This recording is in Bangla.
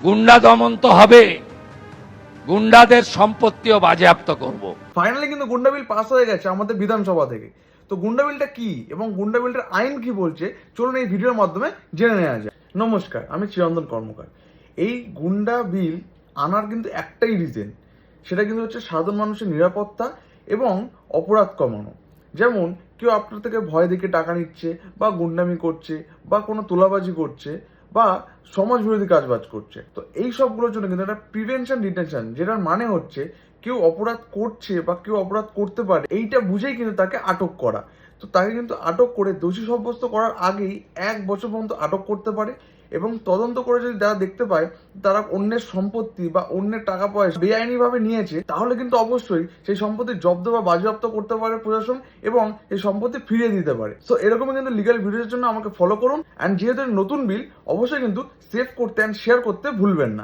গুন্ডা দমন তো হবে, গুন্ডাদের সম্পত্তিও বাজেয়াপ্ত করব। ফাইনালি কিন্তু গুন্ডা বিল পাস হয়ে গেছে আমাদের বিধানসভা থেকে। তো গুন্ডা বিলটা কি এবং গুন্ডা বিলটার আইন কি বলছে চলুন এই ভিডিওর মাধ্যমে জেনে নেওয়া যায়। নমস্কার, আমি চিরন্তন কর্মকার। এই গুন্ডা বিল আনার কিন্তু একটাই রিজন, সেটা কিন্তু হচ্ছে সাধারণ মানুষের নিরাপত্তা এবং অপরাধ কমানো। যেমন কেউ আপনার থেকে ভয় দেখিয়ে টাকা নিচ্ছে বা গুন্ডামি করছে বা কোনো তোলাবাজি করছে বা সমাজ বিরোধী কাজবাজ করছে, তো এই সবগুলোর জন্য কিন্তু একটা প্রিভেনশন ডিটেনশন, যেটার মানে হচ্ছে কেউ অপরাধ করছে বা কেউ অপরাধ করতে পারে এইটা বুঝেই কিন্তু তাকে আটক করা। তো তাকে কিন্তু আটক করে দোষী সাব্যস্ত করার আগেই 1 বছর পর্যন্ত আটক করতে পারে এবং তদন্ত করে যদি তারা দেখতে পায় তারা অন্যের সম্পত্তি বা অন্যের টাকা পয়সা বেআইনিভাবে নিয়েছে, তাহলে কিন্তু অবশ্যই সেই সম্পত্তি জব্দ বা বাজেয়াপ্ত করতে পারে প্রশাসন এবং এই সম্পত্তি ফিরিয়ে দিতে পারে। সো এরকমই কিন্তু লিগাল ভিডিওর জন্য আমাকে ফলো করুন, অ্যান্ড যেহেতু নতুন বিল অবশ্যই কিন্তু সেভ করতে অ্যান্ড শেয়ার করতে ভুলবেন না।